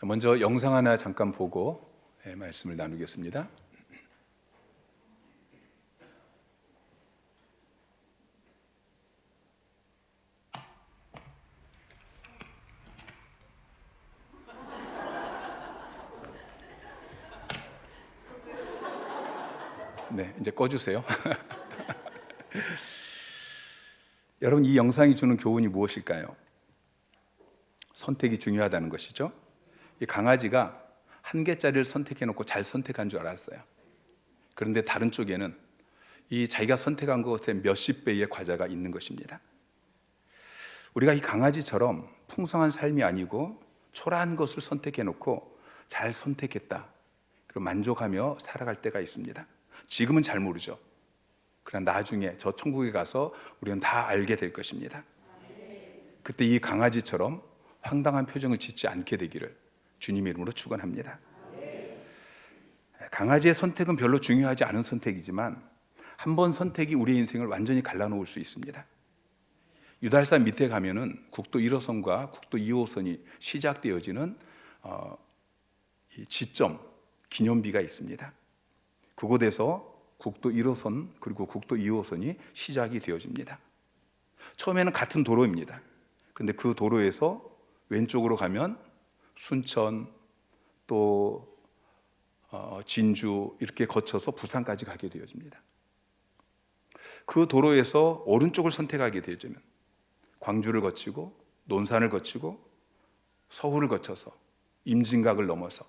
먼저 영상 하나 잠깐 보고 말씀을 나누겠습니다. 네, 이제 꺼주세요. 여러분, 이 영상이 주는 교훈이 무엇일까요? 선택이 중요하다는 것이죠. 이 강아지가 한 개짜리를 선택해놓고 잘 선택한 줄 알았어요. 그런데 다른 쪽에는 이 자기가 선택한 것에 몇십 배의 과자가 있는 것입니다. 우리가 이 강아지처럼 풍성한 삶이 아니고 초라한 것을 선택해놓고 잘 선택했다, 그리고 만족하며 살아갈 때가 있습니다. 지금은 잘 모르죠. 그러나 나중에 저 천국에 가서 우리는 다 알게 될 것입니다. 그때 이 강아지처럼 황당한 표정을 짓지 않게 되기를 주님의 이름으로 축원합니다. 강아지의 선택은 별로 중요하지 않은 선택이지만 한 번 선택이 우리의 인생을 완전히 갈라놓을 수 있습니다. 유달산 밑에 가면은 국도 1호선과 국도 2호선이 시작되어지는 지점 기념비가 있습니다. 그곳에서 국도 1호선 그리고 국도 2호선이 시작이 되어집니다. 처음에는 같은 도로입니다. 그런데 그 도로에서 왼쪽으로 가면 순천, 또 진주 이렇게 거쳐서 부산까지 가게 되어집니다. 그 도로에서 오른쪽을 선택하게 되어지면 광주를 거치고 논산을 거치고 서울을 거쳐서 임진각을 넘어서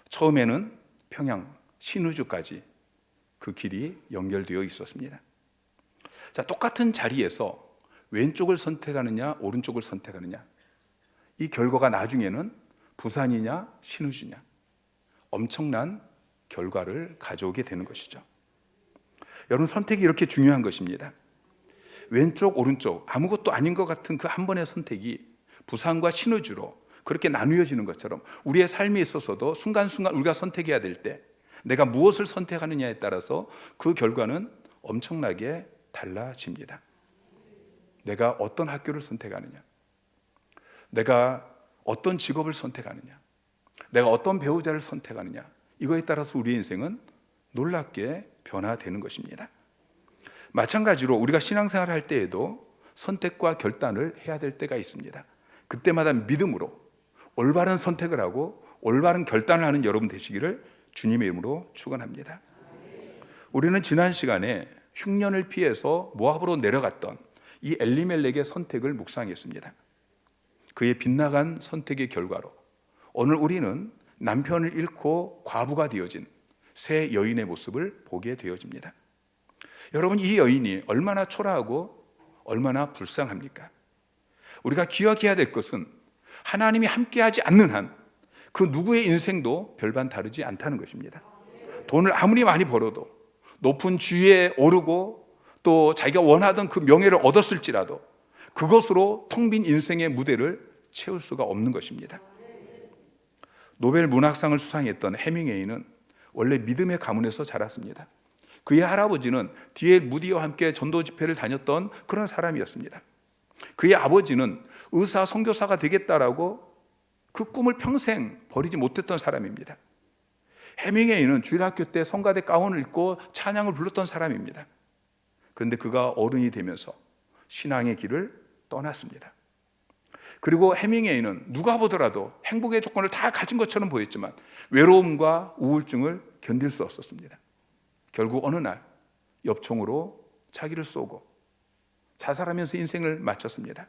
처음에는 평양, 신의주까지 그 길이 연결되어 있었습니다. 자, 똑같은 자리에서 왼쪽을 선택하느냐 오른쪽을 선택하느냐, 이 결과가 나중에는 부산이냐 신의주냐 엄청난 결과를 가져오게 되는 것이죠. 여러분, 선택이 이렇게 중요한 것입니다. 왼쪽 오른쪽 아무것도 아닌 것 같은 그 한 번의 선택이 부산과 신의주로 그렇게 나누어지는 것처럼 우리의 삶에 있어서도 순간순간 우리가 선택해야 될 때 내가 무엇을 선택하느냐에 따라서 그 결과는 엄청나게 달라집니다. 내가 어떤 학교를 선택하느냐, 내가 어떤 직업을 선택하느냐, 내가 어떤 배우자를 선택하느냐, 이거에 따라서 우리의 인생은 놀랍게 변화되는 것입니다. 마찬가지로 우리가 신앙생활을 할 때에도 선택과 결단을 해야 될 때가 있습니다. 그때마다 믿음으로 올바른 선택을 하고 올바른 결단을 하는 여러분 되시기를 주님의 이름으로 축원합니다. 우리는 지난 시간에 흉년을 피해서 모압으로 내려갔던 이 엘리멜렉의 선택을 묵상했습니다. 그의 빗나간 선택의 결과로 오늘 우리는 남편을 잃고 과부가 되어진 새 여인의 모습을 보게 되어집니다. 여러분, 이 여인이 얼마나 초라하고 얼마나 불쌍합니까? 우리가 기억해야 될 것은 하나님이 함께하지 않는 한 그 누구의 인생도 별반 다르지 않다는 것입니다. 돈을 아무리 많이 벌어도, 높은 지위에 오르고 또 자기가 원하던 그 명예를 얻었을지라도 그것으로 텅 빈 인생의 무대를 채울 수가 없는 것입니다. 노벨 문학상을 수상했던 해밍웨이는 원래 믿음의 가문에서 자랐습니다. 그의 할아버지는 D.L. 무디와 함께 전도 집회를 다녔던 그런 사람이었습니다. 그의 아버지는 의사, 선교사가 되겠다라고 그 꿈을 평생 버리지 못했던 사람입니다. 해밍웨이는 주일학교 때 성가대 가운을 입고 찬양을 불렀던 사람입니다. 그런데 그가 어른이 되면서 신앙의 길을 떠났습니다. 그리고 해밍웨이는 누가 보더라도 행복의 조건을 다 가진 것처럼 보였지만 외로움과 우울증을 견딜 수 없었습니다. 결국 어느 날 엽총으로 자기를 쏘고 자살하면서 인생을 마쳤습니다.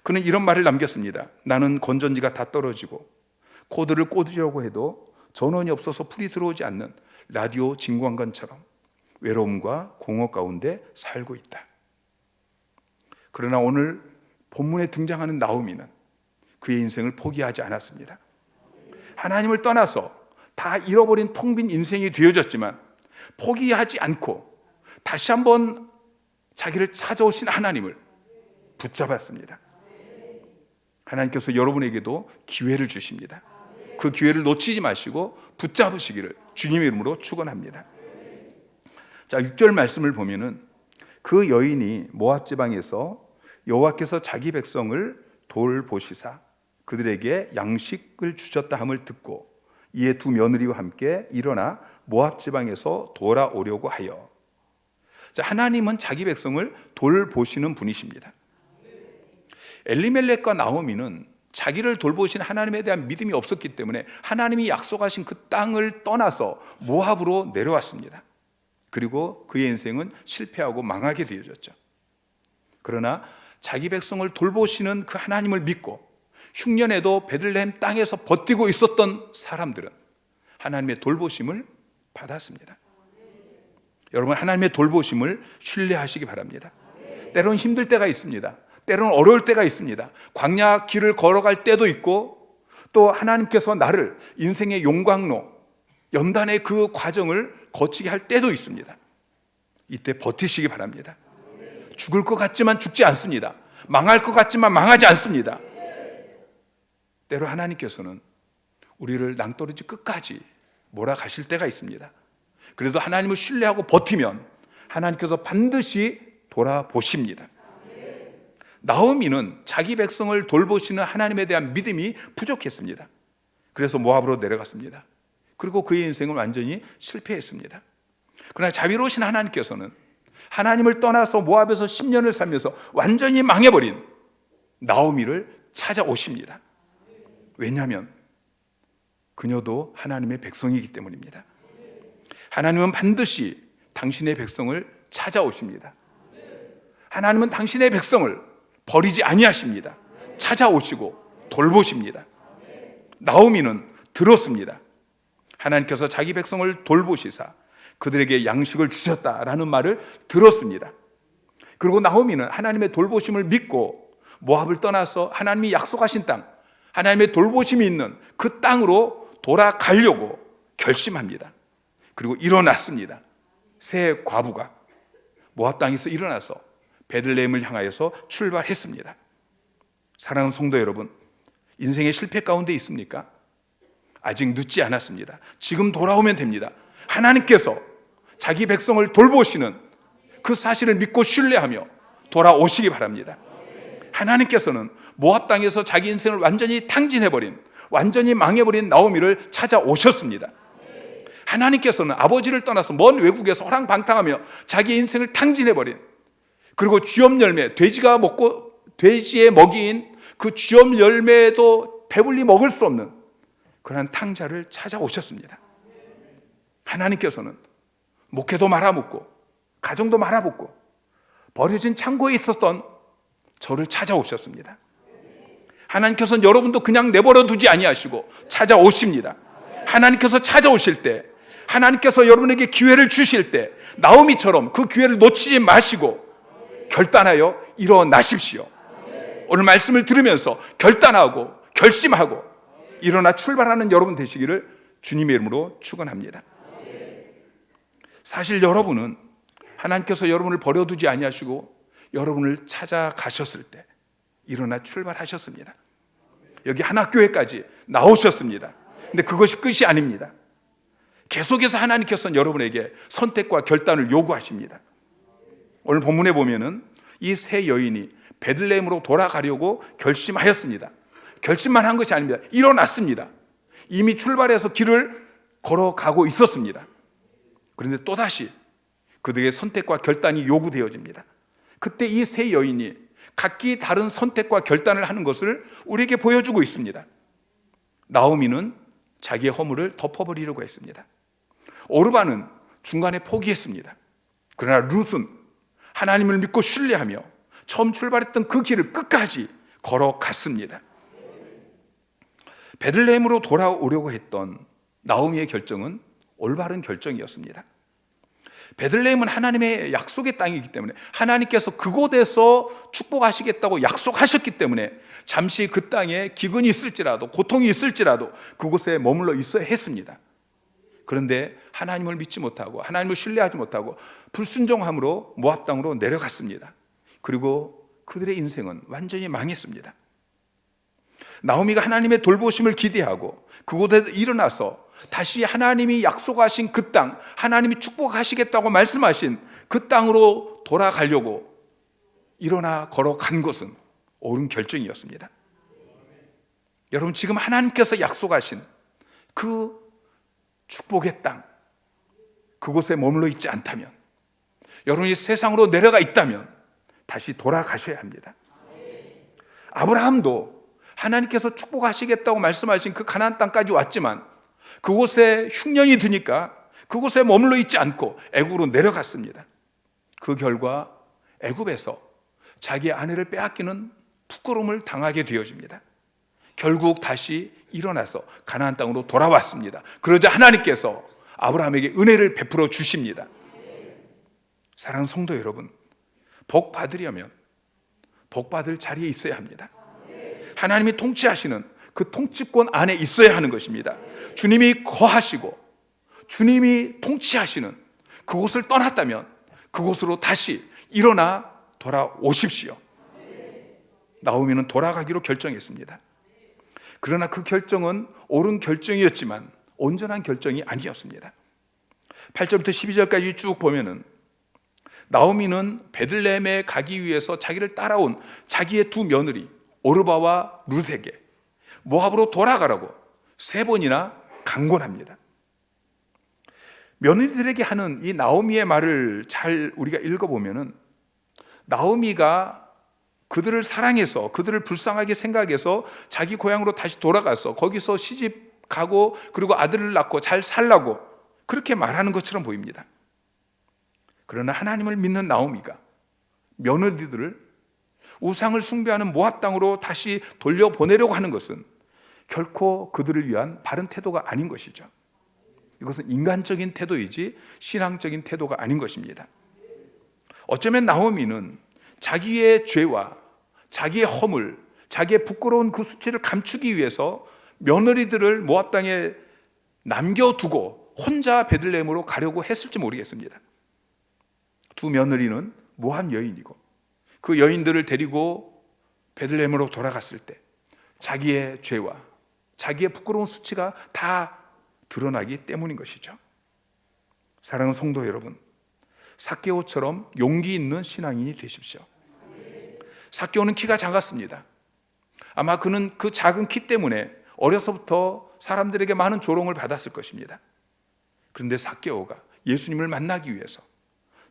그는 이런 말을 남겼습니다. 나는 건전지가 다 떨어지고 코드를 꽂으려고 해도 전원이 없어서 풀이 들어오지 않는 라디오 진광관처럼 외로움과 공허 가운데 살고 있다. 그러나 오늘 본문에 등장하는 나오미는 그의 인생을 포기하지 않았습니다. 하나님을 떠나서 다 잃어버린 텅 빈 인생이 되어졌지만 포기하지 않고 다시 한번 자기를 찾아오신 하나님을 붙잡았습니다. 하나님께서 여러분에게도 기회를 주십니다. 그 기회를 놓치지 마시고 붙잡으시기를 주님의 이름으로 축원합니다. 자, 6절 말씀을 보면은 그 여인이 모압 지방에서 여호와께서 자기 백성을 돌보시사 그들에게 양식을 주셨다 함을 듣고 이에 두 며느리와 함께 일어나 모압 지방에서 돌아오려고 하여. 자, 하나님은 자기 백성을 돌보시는 분이십니다. 엘리멜렉과 나오미는 자기를 돌보신 하나님에 대한 믿음이 없었기 때문에 하나님이 약속하신 그 땅을 떠나서 모압으로 내려왔습니다. 그리고 그의 인생은 실패하고 망하게 되어졌죠. 그러나 자기 백성을 돌보시는 그 하나님을 믿고 흉년에도 베들레헴 땅에서 버티고 있었던 사람들은 하나님의 돌보심을 받았습니다. 여러분, 하나님의 돌보심을 신뢰하시기 바랍니다. 때로는 힘들 때가 있습니다. 때로는 어려울 때가 있습니다. 광야 길을 걸어갈 때도 있고, 또 하나님께서 나를 인생의 용광로, 연단의 그 과정을 거치게 할 때도 있습니다. 이때 버티시기 바랍니다. 죽을 것 같지만 죽지 않습니다. 망할 것 같지만 망하지 않습니다. 때로 하나님께서는 우리를 낭떠러지 끝까지 몰아가실 때가 있습니다. 그래도 하나님을 신뢰하고 버티면 하나님께서 반드시 돌아보십니다. 나오미는 자기 백성을 돌보시는 하나님에 대한 믿음이 부족했습니다. 그래서 모압으로 내려갔습니다. 그리고 그의 인생은 완전히 실패했습니다. 그러나 자비로우신 하나님께서는 하나님을 떠나서 모압에서 10년을 살면서 완전히 망해버린 나오미를 찾아오십니다. 왜냐하면 그녀도 하나님의 백성이기 때문입니다. 하나님은 반드시 당신의 백성을 찾아오십니다. 하나님은 당신의 백성을 버리지 아니하십니다. 찾아오시고 돌보십니다. 나오미는 들었습니다. 하나님께서 자기 백성을 돌보시사 그들에게 양식을 주셨다라는 말을 들었습니다. 그리고 나오미는 하나님의 돌보심을 믿고 모압을 떠나서 하나님이 약속하신 땅, 하나님의 돌보심이 있는 그 땅으로 돌아가려고 결심합니다. 그리고 일어났습니다. 새 과부가 모압 땅에서 일어나서 베들레헴을 향하여서 출발했습니다. 사랑하는 성도 여러분, 인생의 실패 가운데 있습니까? 아직 늦지 않았습니다. 지금 돌아오면 됩니다. 하나님께서 자기 백성을 돌보시는 그 사실을 믿고 신뢰하며 돌아오시기 바랍니다. 하나님께서는 모압 땅에서 자기 인생을 완전히 탕진해버린, 완전히 망해버린 나오미를 찾아오셨습니다. 하나님께서는 아버지를 떠나서 먼 외국에서 호랑방탕하며 자기 인생을 탕진해버린, 그리고 쥐엄 열매, 돼지가 먹고 돼지의 먹이인 그 쥐엄 열매도 배불리 먹을 수 없는 그러한 탕자를 찾아오셨습니다. 하나님께서는 목회도 말아먹고 가정도 말아먹고 버려진 창고에 있었던 저를 찾아오셨습니다. 하나님께서는 여러분도 그냥 내버려 두지 아니하시고 찾아오십니다. 하나님께서 찾아오실 때, 하나님께서 여러분에게 기회를 주실 때 나오미처럼 그 기회를 놓치지 마시고 결단하여 일어나십시오. 오늘 말씀을 들으면서 결단하고 결심하고 일어나 출발하는 여러분 되시기를 주님의 이름으로 축원합니다. 사실 여러분은 하나님께서 여러분을 버려두지 아니하시고 여러분을 찾아가셨을 때 일어나 출발하셨습니다. 여기 하나교회까지 나오셨습니다. 근데 그것이 끝이 아닙니다. 계속해서 하나님께서는 여러분에게 선택과 결단을 요구하십니다. 오늘 본문에 보면은 이 세 여인이 베들레헴으로 돌아가려고 결심하였습니다. 결심만 한 것이 아닙니다. 일어났습니다. 이미 출발해서 길을 걸어가고 있었습니다. 그런데 또다시 그들의 선택과 결단이 요구되어집니다. 그때 이 세 여인이 각기 다른 선택과 결단을 하는 것을 우리에게 보여주고 있습니다. 나오미는 자기의 허물을 덮어버리려고 했습니다. 오르바는 중간에 포기했습니다. 그러나 룻은 하나님을 믿고 신뢰하며 처음 출발했던 그 길을 끝까지 걸어갔습니다. 베들레헴으로 돌아오려고 했던 나오미의 결정은 올바른 결정이었습니다. 베들레헴은 하나님의 약속의 땅이기 때문에 하나님께서 그곳에서 축복하시겠다고 약속하셨기 때문에 잠시 그 땅에 기근이 있을지라도 고통이 있을지라도 그곳에 머물러 있어야 했습니다. 그런데 하나님을 믿지 못하고 하나님을 신뢰하지 못하고 불순종함으로 모압 땅으로 내려갔습니다. 그리고 그들의 인생은 완전히 망했습니다. 나오미가 하나님의 돌보심을 기대하고 그곳에 일어나서 다시 하나님이 약속하신 그 땅, 하나님이 축복하시겠다고 말씀하신 그 땅으로 돌아가려고 일어나 걸어간 것은 옳은 결정이었습니다. 여러분, 지금 하나님께서 약속하신 그 축복의 땅, 그곳에 머물러 있지 않다면, 여러분이 세상으로 내려가 있다면 다시 돌아가셔야 합니다. 아브라함도 하나님께서 축복하시겠다고 말씀하신 그 가나안 땅까지 왔지만 그곳에 흉년이 드니까 그곳에 머물러 있지 않고 애굽으로 내려갔습니다. 그 결과 애굽에서 자기 아내를 빼앗기는 부끄러움을 당하게 되어집니다. 결국 다시 일어나서 가나안 땅으로 돌아왔습니다. 그러자 하나님께서 아브라함에게 은혜를 베풀어 주십니다. 사랑하는 성도 여러분, 복 받으려면 복 받을 자리에 있어야 합니다. 하나님이 통치하시는 그 통치권 안에 있어야 하는 것입니다. 주님이 거하시고 주님이 통치하시는 그곳을 떠났다면 그곳으로 다시 일어나 돌아오십시오. 나오미는 돌아가기로 결정했습니다. 그러나 그 결정은 옳은 결정이었지만 온전한 결정이 아니었습니다. 8절부터 12절까지 쭉 보면은 나오미는 베들레헴에 가기 위해서 자기를 따라온 자기의 두 며느리 오르바와 룻에게 모압으로 돌아가라고 3번이나 강권합니다. 며느리들에게 하는 이 나오미의 말을 잘 우리가 읽어보면은 나오미가 그들을 사랑해서 그들을 불쌍하게 생각해서 자기 고향으로 다시 돌아가서 거기서 시집 가고 그리고 아들을 낳고 잘 살라고 그렇게 말하는 것처럼 보입니다. 그러나 하나님을 믿는 나오미가 며느리들을 우상을 숭배하는 모압 땅으로 다시 돌려보내려고 하는 것은 결코 그들을 위한 바른 태도가 아닌 것이죠. 이것은 인간적인 태도이지 신앙적인 태도가 아닌 것입니다. 어쩌면 나오미는 자기의 죄와 자기의 허물, 자기의 부끄러운 그 수치를 감추기 위해서 며느리들을 모압 땅에 남겨두고 혼자 베들레헴으로 가려고 했을지 모르겠습니다. 두 며느리는 모압 여인이고 그 여인들을 데리고 베들레헴으로 돌아갔을 때 자기의 죄와 자기의 부끄러운 수치가 다 드러나기 때문인 것이죠. 사랑하는 성도 여러분, 삭개오처럼 용기 있는 신앙인이 되십시오. 삭개오는 키가 작았습니다. 아마 그는 그 작은 키 때문에 어려서부터 사람들에게 많은 조롱을 받았을 것입니다. 그런데 삭개오가 예수님을 만나기 위해서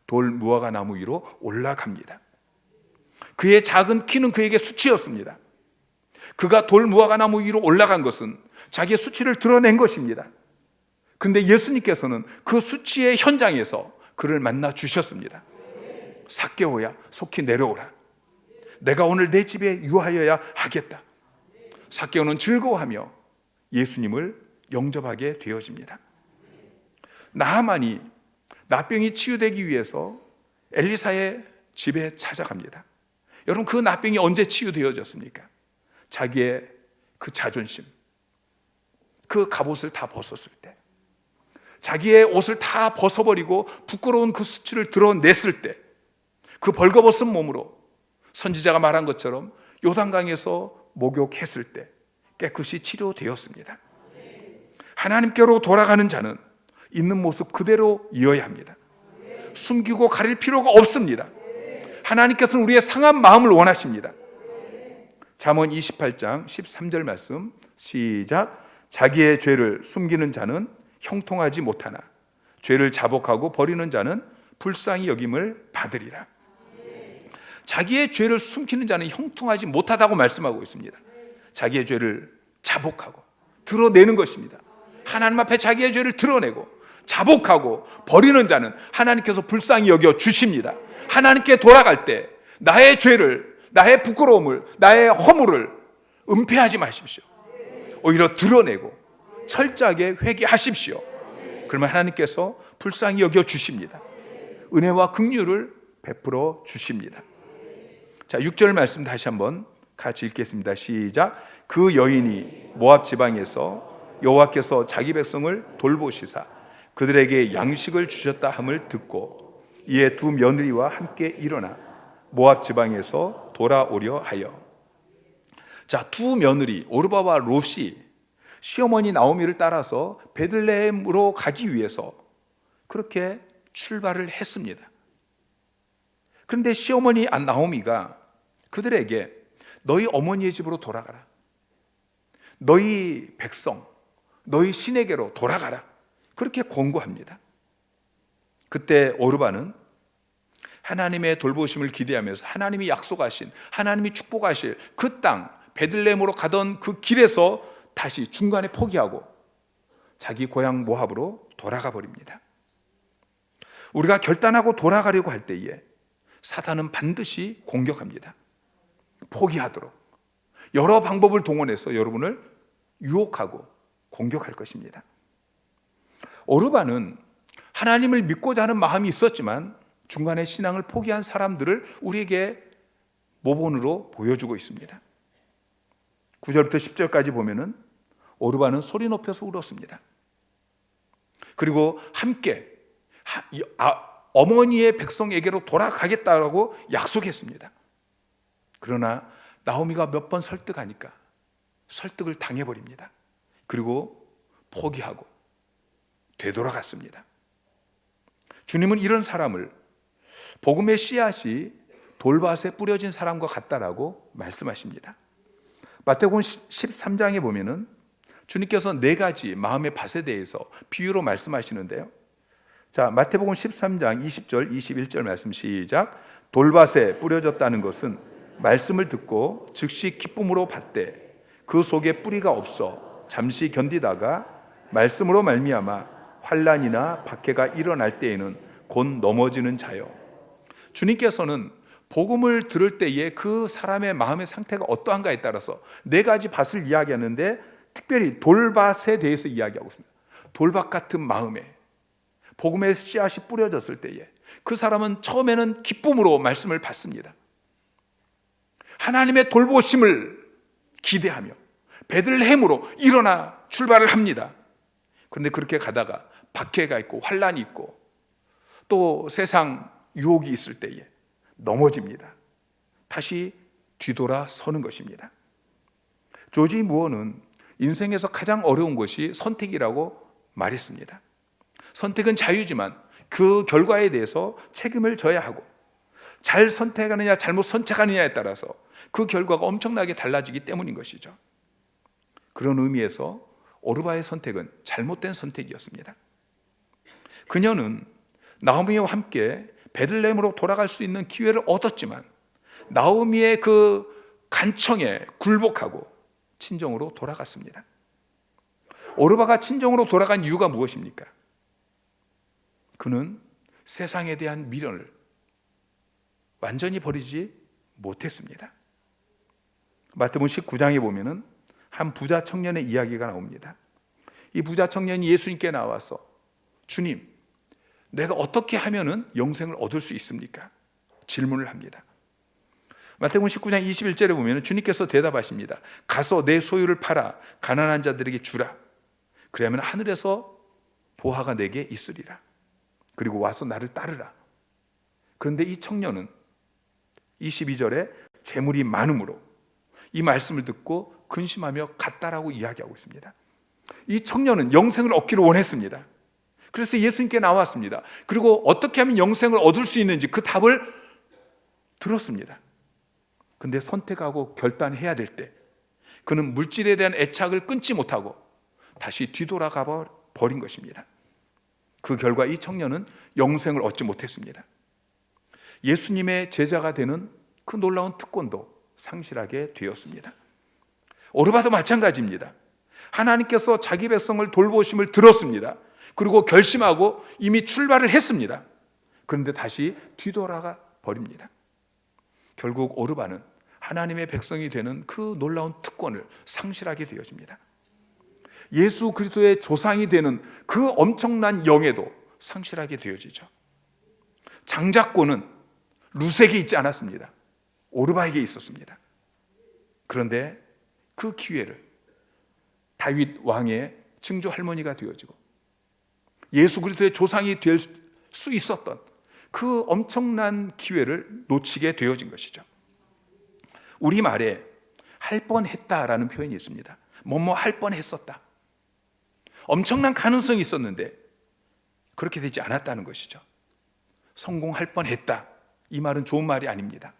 돌 무화과 나무 위로 올라갑니다. 그의 작은 키는 그에게 수치였습니다. 그가 돌 무화과 나무 위로 올라간 것은 자기의 수치를 드러낸 것입니다. 그런데 예수님께서는 그 수치의 현장에서 그를 만나 주셨습니다. 삭개오야, 속히 내려오라. 내가 오늘 내 집에 유하여야 하겠다. 삭개오는 즐거워하며 예수님을 영접하게 되어집니다. 나하만이 나병이 치유되기 위해서 엘리사의 집에 찾아갑니다. 여러분, 그 나병이 언제 치유되어졌습니까? 자기의 그 자존심, 그 갑옷을 다 벗었을 때, 자기의 옷을 다 벗어버리고 부끄러운 그 수치를 드러냈을 때, 그 벌거벗은 몸으로 선지자가 말한 것처럼 요단강에서 목욕했을 때 깨끗이 치료되었습니다. 하나님께로 돌아가는 자는 있는 모습 그대로 이어야 합니다. 숨기고 가릴 필요가 없습니다. 하나님께서는 우리의 상한 마음을 원하십니다. 잠언 28장 13절 말씀 시작. 자기의 죄를 숨기는 자는 형통하지 못하나 죄를 자복하고 버리는 자는 불쌍히 여김을 받으리라. 자기의 죄를 숨기는 자는 형통하지 못하다고 말씀하고 있습니다. 자기의 죄를 자복하고 드러내는 것입니다. 하나님 앞에 자기의 죄를 드러내고 자복하고 버리는 자는 하나님께서 불쌍히 여겨 주십니다. 하나님께 돌아갈 때 나의 죄를, 나의 부끄러움을, 나의 허물을 은폐하지 마십시오. 오히려 드러내고 철저하게 회개하십시오. 그러면 하나님께서 불쌍히 여겨 주십니다. 은혜와 긍휼을 베풀어 주십니다. 자, 6절 말씀 다시 한번 같이 읽겠습니다. 시작. 그 여인이 모압 지방에서 여호와께서 자기 백성을 돌보시사 그들에게 양식을 주셨다 함을 듣고 이에 두 며느리와 함께 일어나 모압 지방에서 돌아오려 하여. 자, 두 며느리 오르바와 롯이 시어머니 나오미를 따라서 베들레헴으로 가기 위해서 그렇게 출발을 했습니다. 그런데 시어머니 나오미가 그들에게 너희 어머니의 집으로 돌아가라, 너희 백성, 너희 신에게로 돌아가라. 그렇게 권고합니다. 그때 오르반은 하나님의 돌보심을 기대하면서 하나님이 약속하신, 하나님이 축복하실 그 땅, 베들레헴으로 가던 그 길에서 다시 중간에 포기하고 자기 고향 모압으로 돌아가 버립니다. 우리가 결단하고 돌아가려고 할 때에 사탄은 반드시 공격합니다. 포기하도록 여러 방법을 동원해서 여러분을 유혹하고 공격할 것입니다. 오르반은 하나님을 믿고자 하는 마음이 있었지만 중간에 신앙을 포기한 사람들을 우리에게 모본으로 보여주고 있습니다. 9절부터 10절까지 보면은 오르반은 소리 높여서 울었습니다. 그리고 함께 어머니의 백성에게로 돌아가겠다라고 약속했습니다. 그러나 나오미가 몇 번 설득하니까 설득을 당해버립니다. 그리고 포기하고 되돌아갔습니다. 주님은 이런 사람을 복음의 씨앗이 돌밭에 뿌려진 사람과 같다라고 말씀하십니다. 마태복음 13장에 보면은 주님께서 4가지 마음의 밭에 대해서 비유로 말씀하시는데요. 자, 마태복음 13장 20절, 21절 말씀 시작. 돌밭에 뿌려졌다는 것은 말씀을 듣고 즉시 기쁨으로 받되 그 속에 뿌리가 없어 잠시 견디다가 말씀으로 말미암아 환난이나 박해가 일어날 때에는 곧 넘어지는 자요. 주님께서는 복음을 들을 때에 그 사람의 마음의 상태가 어떠한가에 따라서 4가지 밭을 이야기하는데 특별히 돌밭에 대해서 이야기하고 있습니다. 돌밭 같은 마음에 복음의 씨앗이 뿌려졌을 때에 그 사람은 처음에는 기쁨으로 말씀을 받습니다. 하나님의 돌보심을 기대하며 베들레헴으로 일어나 출발을 합니다. 그런데 그렇게 가다가 박해가 있고 환난이 있고 또 세상 유혹이 있을 때에 넘어집니다. 다시 뒤돌아서는 것입니다. 조지 무어는 인생에서 가장 어려운 것이 선택이라고 말했습니다. 선택은 자유지만 그 결과에 대해서 책임을 져야 하고 잘 선택하느냐 잘못 선택하느냐에 따라서 그 결과가 엄청나게 달라지기 때문인 것이죠. 그런 의미에서 오르바의 선택은 잘못된 선택이었습니다. 그녀는 나오미와 함께 베들레헴으로 돌아갈 수 있는 기회를 얻었지만 나오미의 그 간청에 굴복하고 친정으로 돌아갔습니다. 오르바가 친정으로 돌아간 이유가 무엇입니까? 그는 세상에 대한 미련을 완전히 버리지 못했습니다. 마태복음 19장에 보면은 한 부자 청년의 이야기가 나옵니다. 이 부자 청년이 예수님께 나와서 주님, 내가 어떻게 하면은 영생을 얻을 수 있습니까? 질문을 합니다. 마태복음 19장 21절에 보면 주님께서 대답하십니다. 가서 내 소유를 팔아 가난한 자들에게 주라. 그러면 하늘에서 보화가 내게 있으리라. 그리고 와서 나를 따르라. 그런데 이 청년은 22절에 재물이 많음으로 이 말씀을 듣고 근심하며 갔다라고 이야기하고 있습니다. 이 청년은 영생을 얻기를 원했습니다. 그래서 예수님께 나왔습니다. 그리고 어떻게 하면 영생을 얻을 수 있는지 그 답을 들었습니다. 근데 선택하고 결단해야 될 때 그는 물질에 대한 애착을 끊지 못하고 다시 뒤돌아가 버린 것입니다. 그 결과 이 청년은 영생을 얻지 못했습니다. 예수님의 제자가 되는 그 놀라운 특권도 상실하게 되었습니다. 오르바도 마찬가지입니다. 하나님께서 자기 백성을 돌보심을 들었습니다. 그리고 결심하고 이미 출발을 했습니다. 그런데 다시 뒤돌아가 버립니다. 결국 오르바는 하나님의 백성이 되는 그 놀라운 특권을 상실하게 되어집니다. 예수 그리스도의 조상이 되는 그 엄청난 영예도 상실하게 되어지죠. 장자권은 루색에 있지 않았습니다. 오르바에게 있었습니다. 그런데 그 기회를 다윗 왕의 증조 할머니가 되어지고 예수 그리스도의 조상이 될 수 있었던 그 엄청난 기회를 놓치게 되어진 것이죠. 우리말에 할 뻔했다라는 표현이 있습니다. 뭐뭐 할 뻔했었다. 엄청난 가능성이 있었는데 그렇게 되지 않았다는 것이죠. 성공할 뻔했다. 이 말은 좋은 말이 아닙니다.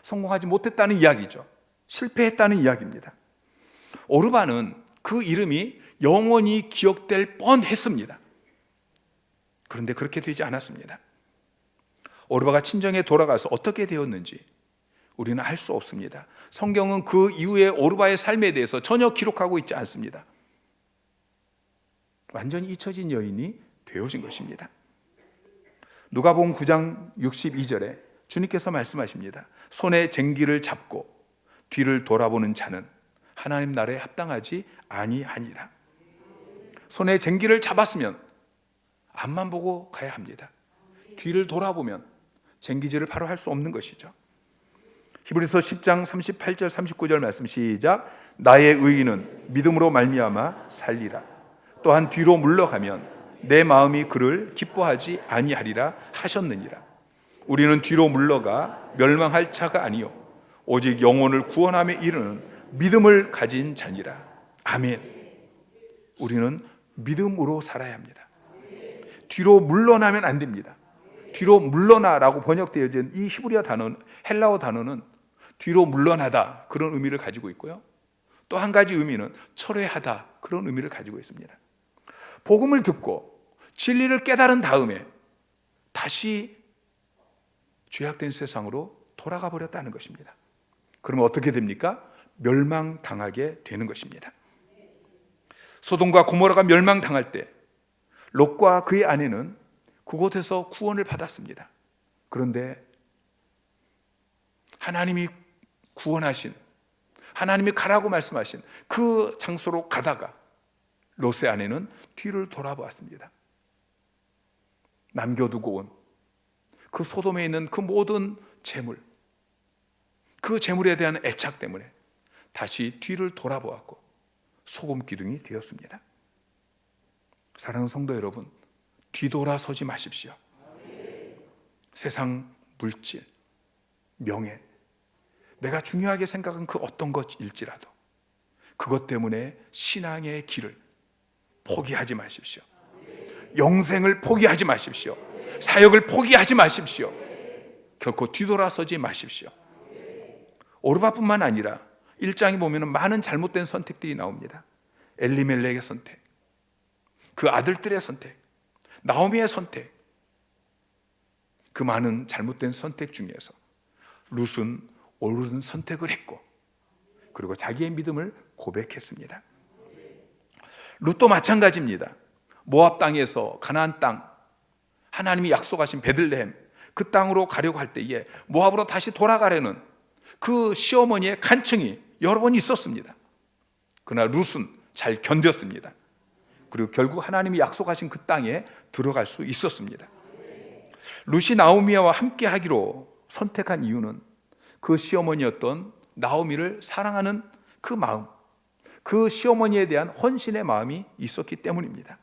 성공하지 못했다는 이야기죠. 실패했다는 이야기입니다. 오르바는 그 이름이 영원히 기억될 뻔했습니다. 그런데 그렇게 되지 않았습니다. 오르바가 친정에 돌아가서 어떻게 되었는지 우리는 알 수 없습니다. 성경은 그 이후에 오르바의 삶에 대해서 전혀 기록하고 있지 않습니다. 완전히 잊혀진 여인이 되어진 것입니다. 누가복음 9장 62절에 주님께서 말씀하십니다. 손에 쟁기를 잡고 뒤를 돌아보는 자는 하나님 나라에 합당하지 아니하니라. 손에 쟁기를 잡았으면 앞만 보고 가야 합니다. 뒤를 돌아보면 쟁기질을 바로 할 수 없는 것이죠. 히브리서 10장 38절 39절 말씀 시작. 나의 의인은 믿음으로 말미암아 살리라. 또한 뒤로 물러가면 내 마음이 그를 기뻐하지 아니하리라 하셨느니라. 우리는 뒤로 물러가 멸망할 자가 아니요 오직 영혼을 구원함에 이르는 믿음을 가진 자니라. 아멘. 우리는 믿음으로 살아야 합니다. 뒤로 물러나면 안 됩니다. 뒤로 물러나라고 번역되어진 이 히브리어 단어는, 헬라어 단어는 뒤로 물러나다 그런 의미를 가지고 있고요. 또 한 가지 의미는 철회하다 그런 의미를 가지고 있습니다. 복음을 듣고 진리를 깨달은 다음에 다시 죄악된 세상으로 돌아가 버렸다는 것입니다. 그러면 어떻게 됩니까? 멸망당하게 되는 것입니다. 소돔과 고모라가 멸망당할 때 롯과 그의 아내는 그곳에서 구원을 받았습니다. 그런데 하나님이 구원하신, 하나님이 가라고 말씀하신 그 장소로 가다가 롯의 아내는 뒤를 돌아보았습니다. 남겨두고 온 그 소돔에 있는 그 모든 재물, 그 재물에 대한 애착 때문에 다시 뒤를 돌아보았고 소금 기둥이 되었습니다. 사랑하는 성도 여러분, 뒤돌아서지 마십시오. 세상 물질, 명예, 내가 중요하게 생각한 그 어떤 것일지라도 그것 때문에 신앙의 길을 포기하지 마십시오. 영생을 포기하지 마십시오. 사역을 포기하지 마십시오. 결코 뒤돌아서지 마십시오. 오르바뿐만 아니라 1장에 보면 많은 잘못된 선택들이 나옵니다. 엘리멜렉의 선택, 그 아들들의 선택, 나오미의 선택, 그 많은 잘못된 선택 중에서 룻은 옳은 선택을 했고 그리고 자기의 믿음을 고백했습니다. 룻도 마찬가지입니다. 모압 땅에서 가나안 땅, 하나님이 약속하신 베들레헴 그 땅으로 가려고 할 때에 모압으로 다시 돌아가려는 그 시어머니의 간청이 여러 번 있었습니다. 그러나 룻은 잘 견뎠습니다. 그리고 결국 하나님이 약속하신 그 땅에 들어갈 수 있었습니다. 룻이 나오미와 함께 하기로 선택한 이유는 그 시어머니였던 나오미를 사랑하는 그 마음, 그 시어머니에 대한 헌신의 마음이 있었기 때문입니다.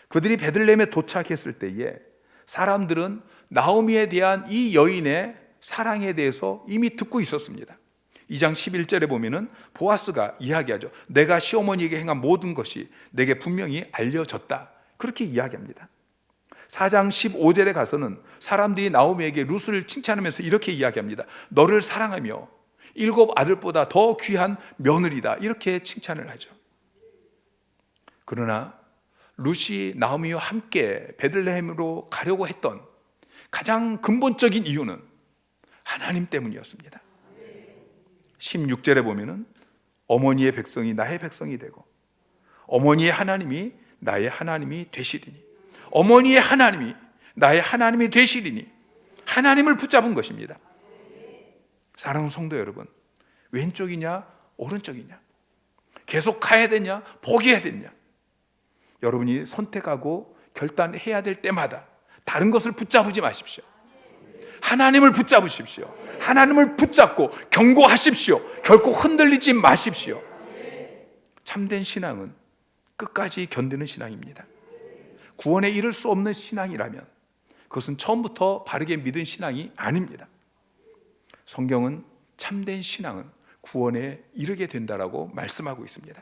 그들이 베들레헴에 도착했을 때에 사람들은 나오미에 대한 이 여인의 사랑에 대해서 이미 듣고 있었습니다. 2장 11절에 보면은 보아스가 이야기하죠. 내가 시어머니에게 행한 모든 것이 내게 분명히 알려졌다. 그렇게 이야기합니다. 4장 15절에 가서는 사람들이 나오미에게 룻을 칭찬하면서 이렇게 이야기합니다. 너를 사랑하며 7 아들보다 더 귀한 며느리다. 이렇게 칭찬을 하죠. 그러나 룻이 나오미와 함께 베들레헴으로 가려고 했던 가장 근본적인 이유는 하나님 때문이었습니다. 16절에 보면은 어머니의 백성이 나의 백성이 되고 어머니의 하나님이 나의 하나님이 되시리니, 어머니의 하나님이 나의 하나님이 되시리니 하나님을 붙잡은 것입니다. 사랑하는 성도 여러분, 왼쪽이냐 오른쪽이냐, 계속 가야 되냐 포기해야 되냐, 여러분이 선택하고 결단해야 될 때마다 다른 것을 붙잡지 마십시오. 하나님을 붙잡으십시오. 하나님을 붙잡고 경고하십시오. 결코 흔들리지 마십시오. 참된 신앙은 끝까지 견디는 신앙입니다. 구원에 이를 수 없는 신앙이라면 그것은 처음부터 바르게 믿은 신앙이 아닙니다. 성경은 참된 신앙은 구원에 이르게 된다라고 말씀하고 있습니다.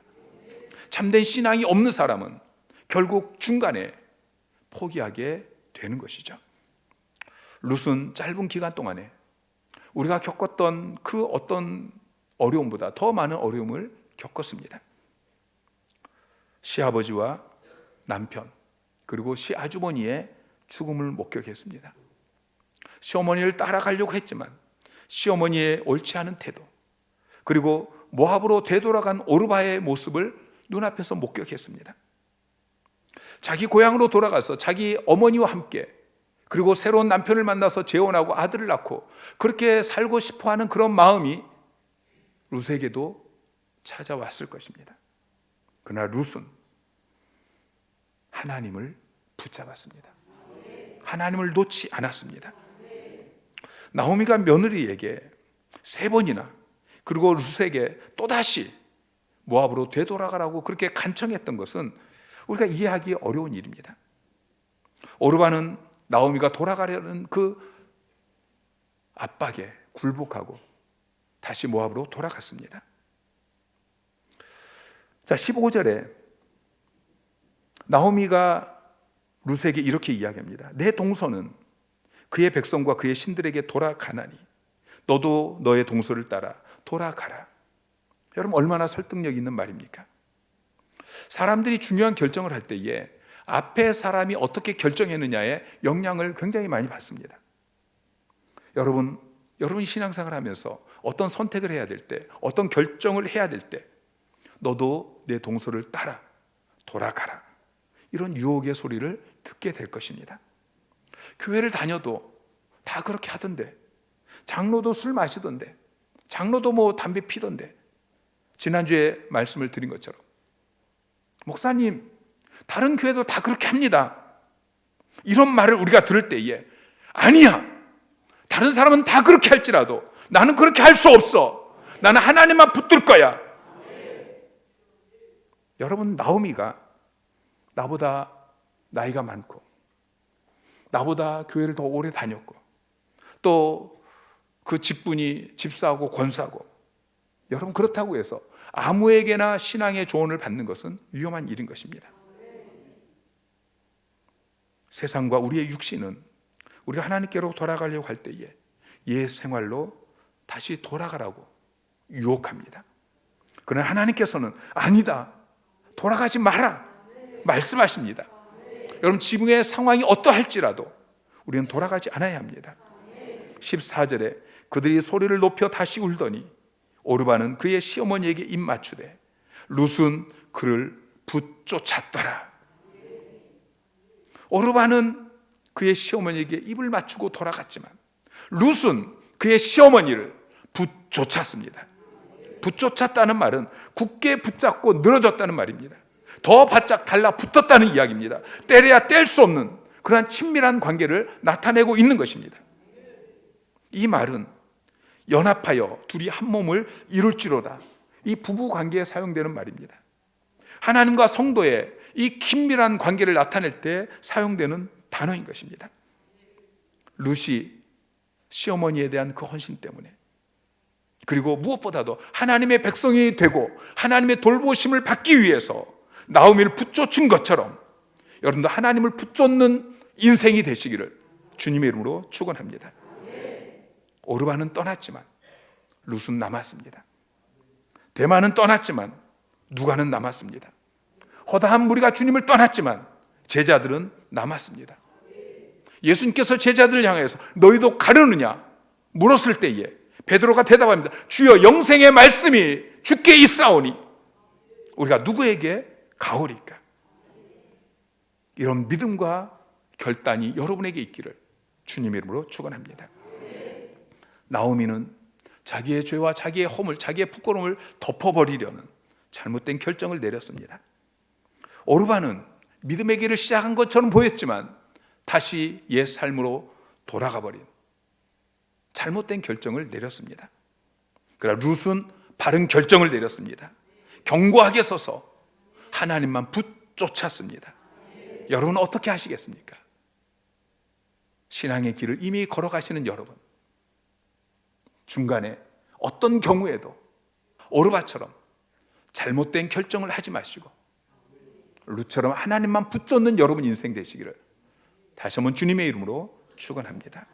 참된 신앙이 없는 사람은 결국 중간에 포기하게 되는 것이죠. 룻은 짧은 기간 동안에 우리가 겪었던 그 어떤 어려움보다 더 많은 어려움을 겪었습니다. 시아버지와 남편 그리고 시아주머니의 죽음을 목격했습니다. 시어머니를 따라가려고 했지만 시어머니의 옳지 않은 태도 그리고 모압으로 되돌아간 오르바의 모습을 눈앞에서 목격했습니다. 자기 고향으로 돌아가서 자기 어머니와 함께 그리고 새로운 남편을 만나서 재혼하고 아들을 낳고 그렇게 살고 싶어하는 그런 마음이 룻에게도 찾아왔을 것입니다. 그러나 룻은 하나님을 붙잡았습니다. 하나님을 놓지 않았습니다. 나오미가 며느리에게 3번이나 그리고 룻에게 또다시 모압으로 되돌아가라고 그렇게 간청했던 것은 우리가 이해하기 어려운 일입니다. 오르바는 나오미가 돌아가려는 그 압박에 굴복하고 다시 모압으로 돌아갔습니다. 자, 15절에 나오미가 룻에게 이렇게 이야기합니다. 내 동서는 그의 백성과 그의 신들에게 돌아가나니 너도 너의 동서를 따라 돌아가라. 여러분, 얼마나 설득력 있는 말입니까? 사람들이 중요한 결정을 할 때에 앞에 사람이 어떻게 결정했느냐에 영향을 굉장히 많이 받습니다. 여러분이 신앙생활 하면서 어떤 선택을 해야 될 때, 어떤 결정을 해야 될 때 너도 내 동서를 따라 돌아가라. 이런 유혹의 소리를 듣게 될 것입니다. 교회를 다녀도 다 그렇게 하던데, 장로도 술 마시던데, 장로도 담배 피던데, 지난주에 말씀을 드린 것처럼 목사님, 다른 교회도 다 그렇게 합니다. 이런 말을 우리가 들을 때에 아니야, 다른 사람은 다 그렇게 할지라도 나는 그렇게 할 수 없어. 나는 하나님만 붙들 거야. 여러분, 나오미가 나보다 나이가 많고 나보다 교회를 더 오래 다녔고 또 그 직분이 집사하고 권사고, 여러분, 그렇다고 해서 아무에게나 신앙의 조언을 받는 것은 위험한 일인 것입니다. 세상과 우리의 육신은 우리가 하나님께로 돌아가려고 할 때에 옛 생활로 다시 돌아가라고 유혹합니다. 그러나 하나님께서는 아니다, 돌아가지 마라 말씀하십니다. 여러분, 지금의 상황이 어떠할지라도 우리는 돌아가지 않아야 합니다. 14절에 그들이 소리를 높여 다시 울더니 오르바는 그의 시어머니에게 입 맞추되 룻은 그를 붙쫓았더라. 오르바는 그의 시어머니에게 입을 맞추고 돌아갔지만 룻은 그의 시어머니를 붙쫓았습니다. 붙쫓았다는 말은 굳게 붙잡고 늘어졌다는 말입니다. 더 바짝 달라붙었다는 이야기입니다. 때려야 뗄 수 없는 그러한 친밀한 관계를 나타내고 있는 것입니다. 이 말은 연합하여 둘이 한 몸을 이룰지로다, 이 부부 관계에 사용되는 말입니다. 하나님과 성도의 이 긴밀한 관계를 나타낼 때 사용되는 단어인 것입니다. 룻이 시어머니에 대한 그 헌신 때문에, 그리고 무엇보다도 하나님의 백성이 되고 하나님의 돌보심을 받기 위해서 나오미를 붙쫓은 것처럼 여러분도 하나님을 붙쫓는 인생이 되시기를 주님의 이름으로 축원합니다. 오르바는 떠났지만 룻은 남았습니다. 대만은 떠났지만 누가는 남았습니다. 허다한 무리가 주님을 떠났지만 제자들은 남았습니다. 예수님께서 제자들을 향해서 너희도 가려느냐 물었을 때에 베드로가 대답합니다. 주여, 영생의 말씀이 주께 있사오니 우리가 누구에게 가오리까? 이런 믿음과 결단이 여러분에게 있기를 주님의 이름으로 축원합니다. 나오미는 자기의 죄와 자기의 허물, 자기의 부끄러움을 덮어버리려는 잘못된 결정을 내렸습니다. 오르바는 믿음의 길을 시작한 것처럼 보였지만 다시 옛 삶으로 돌아가 버린 잘못된 결정을 내렸습니다. 그러나 룻은 바른 결정을 내렸습니다. 견고하게 서서 하나님만 붙쫓았습니다. 여러분은 어떻게 하시겠습니까? 신앙의 길을 이미 걸어가시는 여러분, 중간에 어떤 경우에도 오르바처럼 잘못된 결정을 하지 마시고 룻처럼 하나님만 붙잡는 여러분 인생 되시기를 다시 한번 주님의 이름으로 축원합니다.